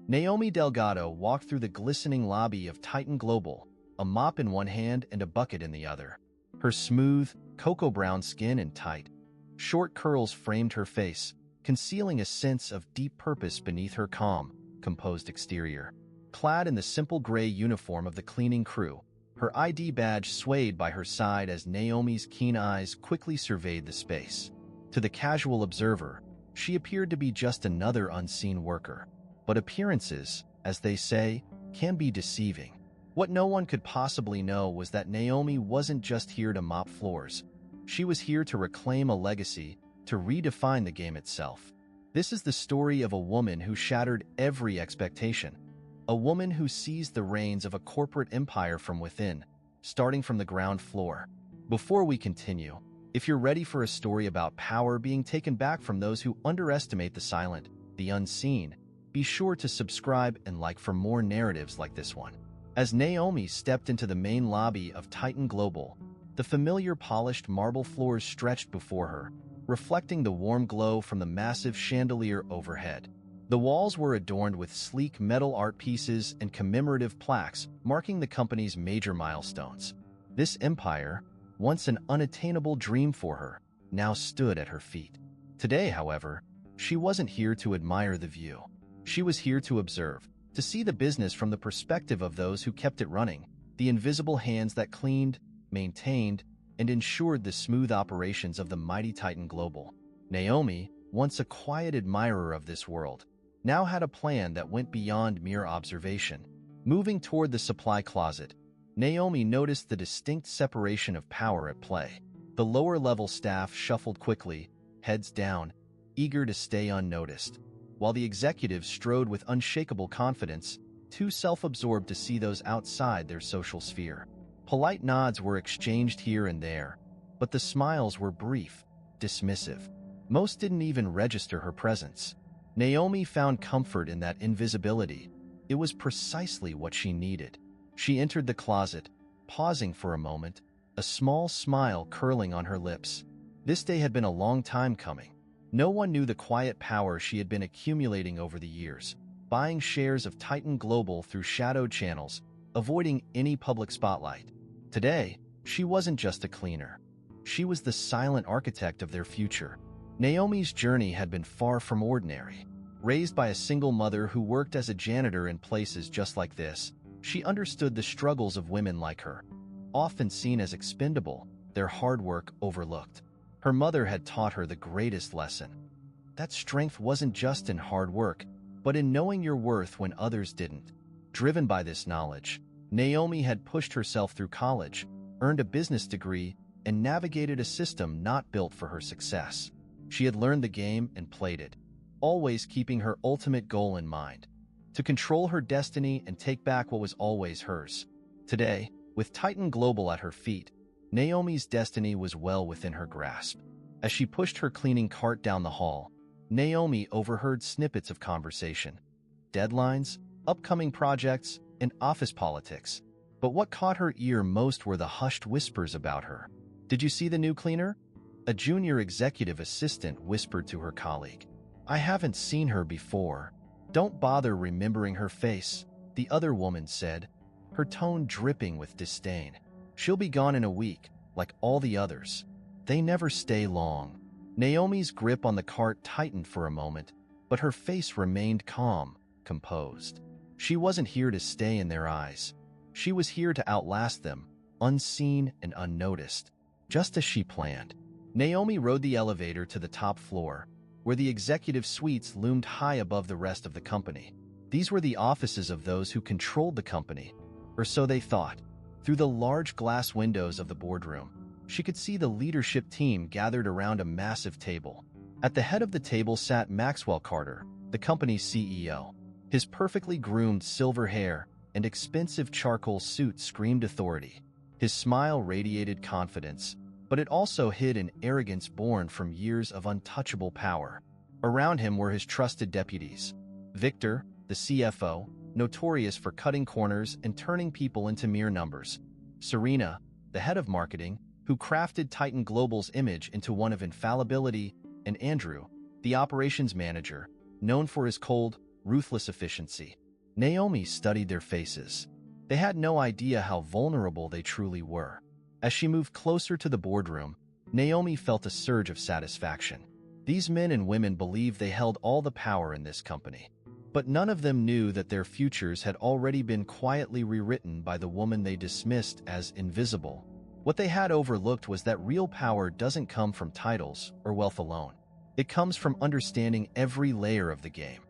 Naomi Delgado walked through the glistening lobby of Titan Global, a mop in one hand and a bucket in the other. Her smooth, cocoa-brown skin and tight, short curls framed her face, concealing a sense of deep purpose beneath her calm, composed exterior. Clad in the simple gray uniform of the cleaning crew, her ID badge swayed by her side as Naomi's keen eyes quickly surveyed the space. To the casual observer, she appeared to be just another unseen worker. But appearances, as they say, can be deceiving. What no one could possibly know was that Naomi wasn't just here to mop floors. She was here to reclaim a legacy, to redefine the game itself. This is the story of a woman who shattered every expectation. A woman who seized the reins of a corporate empire from within, starting from the ground floor. Before we continue, if you're ready for a story about power being taken back from those who underestimate the silent, the unseen, be sure to subscribe and like for more narratives like this one. As Naomi stepped into the main lobby of Titan Global, the familiar polished marble floors stretched before her, reflecting the warm glow from the massive chandelier overhead. The walls were adorned with sleek metal art pieces and commemorative plaques marking the company's major milestones. This empire, once an unattainable dream for her, now stood at her feet. Today, however, she wasn't here to admire the view. She was here to observe, to see the business from the perspective of those who kept it running, the invisible hands that cleaned, maintained, and ensured the smooth operations of the mighty Titan Global. Naomi, once a quiet admirer of this world, now had a plan that went beyond mere observation. Moving toward the supply closet, Naomi noticed the distinct separation of power at play. The lower-level staff shuffled quickly, heads down, eager to stay unnoticed, while the executives strode with unshakable confidence, too self-absorbed to see those outside their social sphere. Polite nods were exchanged here and there, but the smiles were brief, dismissive. Most didn't even register her presence. Naomi found comfort in that invisibility. It was precisely what she needed. She entered the closet, pausing for a moment, a small smile curling on her lips. This day had been a long time coming. No one knew the quiet power she had been accumulating over the years, buying shares of Titan Global through shadowed channels, avoiding any public spotlight. Today, she wasn't just a cleaner. She was the silent architect of their future. Naomi's journey had been far from ordinary. Raised by a single mother who worked as a janitor in places just like this, she understood the struggles of women like her. Often seen as expendable, their hard work overlooked. Her mother had taught her the greatest lesson. That strength wasn't just in hard work, but in knowing your worth when others didn't. Driven by this knowledge, Naomi had pushed herself through college, earned a business degree, and navigated a system not built for her success. She had learned the game and played it, always keeping her ultimate goal in mind: to control her destiny and take back what was always hers. Today, with Titan Global at her feet, Naomi's destiny was well within her grasp. As she pushed her cleaning cart down the hall, Naomi overheard snippets of conversation, deadlines, upcoming projects, and office politics. But what caught her ear most were the hushed whispers about her. "Did you see the new cleaner?" A junior executive assistant whispered to her colleague. "I haven't seen her before. Don't bother remembering her face," the other woman said, her tone dripping with disdain. "She'll be gone in a week, like all the others. They never stay long." Naomi's grip on the cart tightened for a moment, but her face remained calm, composed. She wasn't here to stay in their eyes. She was here to outlast them, unseen and unnoticed, just as she planned. Naomi rode the elevator to the top floor, where the executive suites loomed high above the rest of the company. These were the offices of those who controlled the company, or so they thought. Through the large glass windows of the boardroom, she could see the leadership team gathered around a massive table. At the head of the table sat Maxwell Carter, the company's CEO. His perfectly groomed silver hair and expensive charcoal suit screamed authority. His smile radiated confidence, but it also hid an arrogance born from years of untouchable power. Around him were his trusted deputies: Victor, the CFO, notorious for cutting corners and turning people into mere numbers; Serena, the head of marketing, who crafted Titan Global's image into one of infallibility; and Andrew, the operations manager, known for his cold, ruthless efficiency. Naomi studied their faces. They had no idea how vulnerable they truly were. As she moved closer to the boardroom, Naomi felt a surge of satisfaction. These men and women believed they held all the power in this company. But none of them knew that their futures had already been quietly rewritten by the woman they dismissed as invisible. What they had overlooked was that real power doesn't come from titles or wealth alone. It comes from understanding every layer of the game,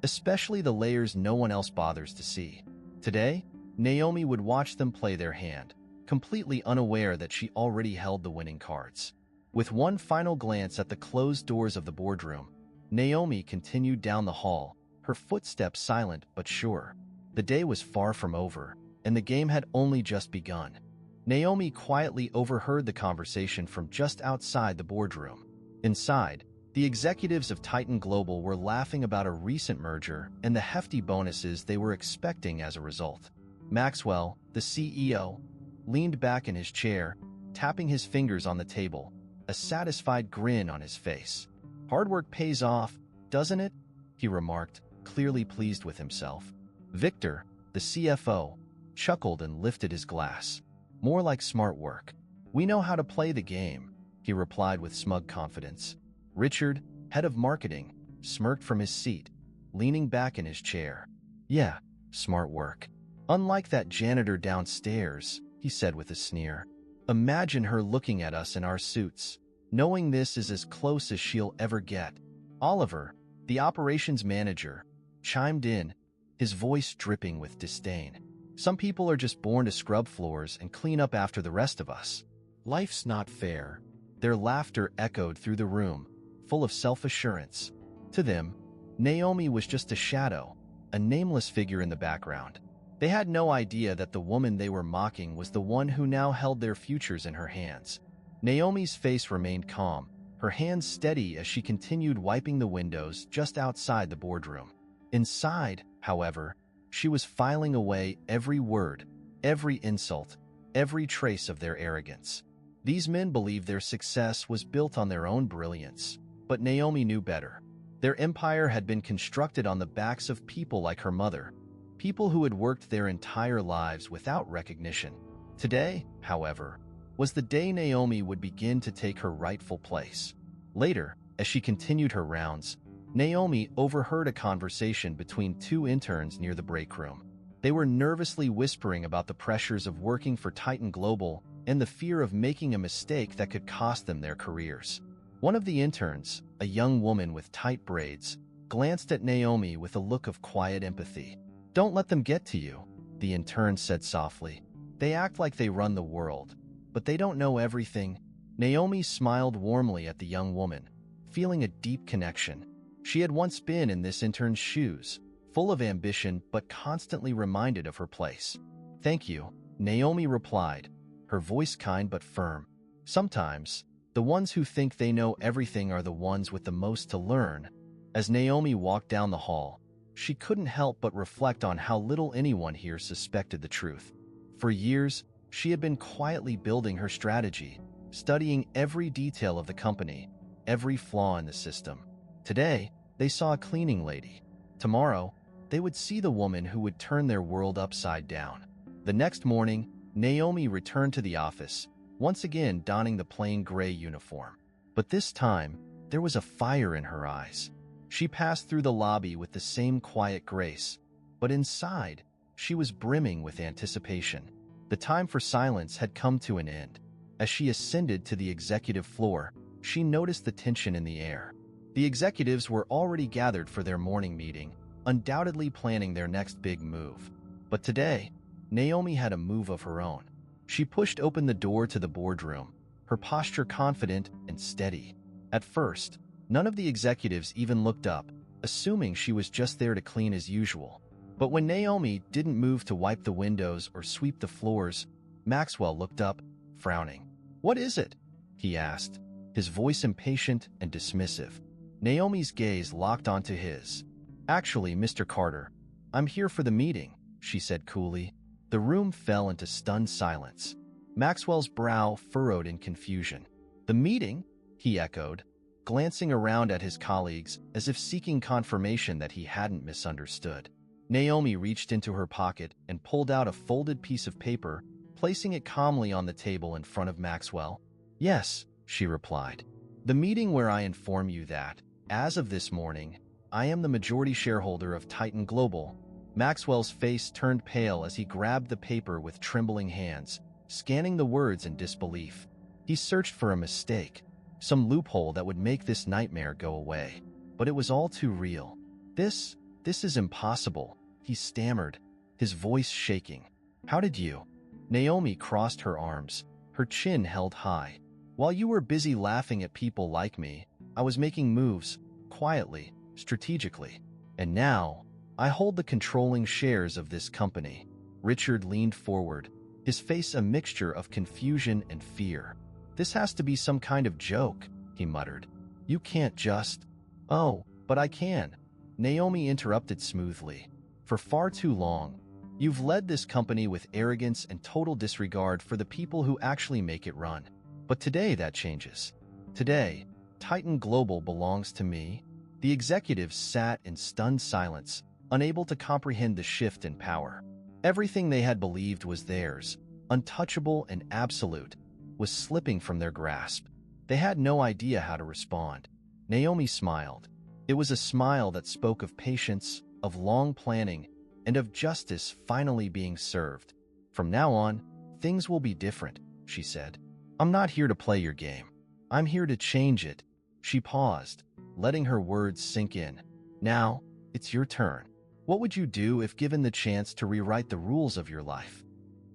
especially the layers no one else bothers to see. Today, Naomi would watch them play their hand, completely unaware that she already held the winning cards. With one final glance at the closed doors of the boardroom, Naomi continued down the hall, her footsteps silent but sure. The day was far from over, and the game had only just begun. Naomi quietly overheard the conversation from just outside the boardroom. Inside, the executives of Titan Global were laughing about a recent merger and the hefty bonuses they were expecting as a result. Maxwell, the CEO, leaned back in his chair, tapping his fingers on the table, a satisfied grin on his face. "Hard work pays off, doesn't it?" he remarked, clearly pleased with himself. Victor, the CFO, chuckled and lifted his glass. "More like smart work. We know how to play the game," he replied with smug confidence. Richard, head of marketing, smirked from his seat, leaning back in his chair. "Yeah, smart work. Unlike that janitor downstairs," he said with a sneer. "Imagine her looking at us in our suits, knowing this is as close as she'll ever get." Oliver, the operations manager, chimed in, his voice dripping with disdain. "Some people are just born to scrub floors and clean up after the rest of us. Life's not fair." Their laughter echoed through the room, full of self-assurance. To them, Naomi was just a shadow, a nameless figure in the background. They had no idea that the woman they were mocking was the one who now held their futures in her hands. Naomi's face remained calm, her hands steady as she continued wiping the windows just outside the boardroom. Inside, however, she was filing away every word, every insult, every trace of their arrogance. These men believed their success was built on their own brilliance, but Naomi knew better. Their empire had been constructed on the backs of people like her mother, people who had worked their entire lives without recognition. Today, however, was the day Naomi would begin to take her rightful place. Later, as she continued her rounds, Naomi overheard a conversation between two interns near the break room. They were nervously whispering about the pressures of working for Titan Global and the fear of making a mistake that could cost them their careers. One of the interns, a young woman with tight braids, glanced at Naomi with a look of quiet empathy. "Don't let them get to you," the intern said softly. "They act like they run the world, but they don't know everything." Naomi smiled warmly at the young woman, feeling a deep connection. She had once been in this intern's shoes, full of ambition but constantly reminded of her place. "Thank you," Naomi replied, her voice kind but firm. Sometimes, the ones who think they know everything are the ones with the most to learn. As Naomi walked down the hall, she couldn't help but reflect on how little anyone here suspected the truth. For years, she had been quietly building her strategy, studying every detail of the company, every flaw in the system. Today, they saw a cleaning lady. Tomorrow, they would see the woman who would turn their world upside down. The next morning, Naomi returned to the office, once again donning the plain gray uniform. But this time, there was a fire in her eyes. She passed through the lobby with the same quiet grace, but inside, she was brimming with anticipation. The time for silence had come to an end. As she ascended to the executive floor, she noticed the tension in the air. The executives were already gathered for their morning meeting, undoubtedly planning their next big move. But today, Naomi had a move of her own. She pushed open the door to the boardroom, her posture confident and steady. At first, none of the executives even looked up, assuming she was just there to clean as usual. But when Naomi didn't move to wipe the windows or sweep the floors, Maxwell looked up, frowning. "What is it?" he asked, his voice impatient and dismissive. Naomi's gaze locked onto his. "Actually, Mr. Carter, I'm here for the meeting," she said coolly. The room fell into stunned silence. Maxwell's brow furrowed in confusion. "The meeting?" he echoed, glancing around at his colleagues as if seeking confirmation that he hadn't misunderstood. Naomi reached into her pocket and pulled out a folded piece of paper, placing it calmly on the table in front of Maxwell. "Yes," she replied. "The meeting where I inform you that, as of this morning, I am the majority shareholder of Titan Global." Maxwell's face turned pale as he grabbed the paper with trembling hands, scanning the words in disbelief. He searched for a mistake, some loophole that would make this nightmare go away. But it was all too real. This is impossible," he stammered, his voice shaking. "How did you?" Naomi crossed her arms, her chin held high. "While you were busy laughing at people like me, I was making moves, quietly, strategically. And now, I hold the controlling shares of this company." Richard leaned forward, his face a mixture of confusion and fear. "This has to be some kind of joke," he muttered. "You can't just—" "Oh, but I can," Naomi interrupted smoothly. "For far too long, you've led this company with arrogance and total disregard for the people who actually make it run. But today that changes. Today, Titan Global belongs to me." The executives sat in stunned silence, unable to comprehend the shift in power. Everything they had believed was theirs, untouchable and absolute, was slipping from their grasp. They had no idea how to respond. Naomi smiled. It was a smile that spoke of patience, of long planning, and of justice finally being served. "From now on, things will be different," she said. "I'm not here to play your game. I'm here to change it." She paused, letting her words sink in. "Now, it's your turn. What would you do if given the chance to rewrite the rules of your life?"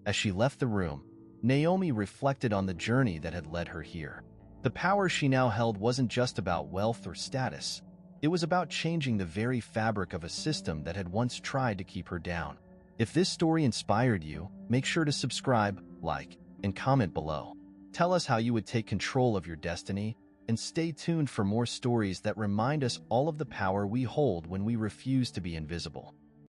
As she left the room, Naomi reflected on the journey that had led her here. The power she now held wasn't just about wealth or status. It was about changing the very fabric of a system that had once tried to keep her down. If this story inspired you, make sure to subscribe, like, and comment below. Tell us how you would take control of your destiny, and stay tuned for more stories that remind us all of the power we hold when we refuse to be invisible.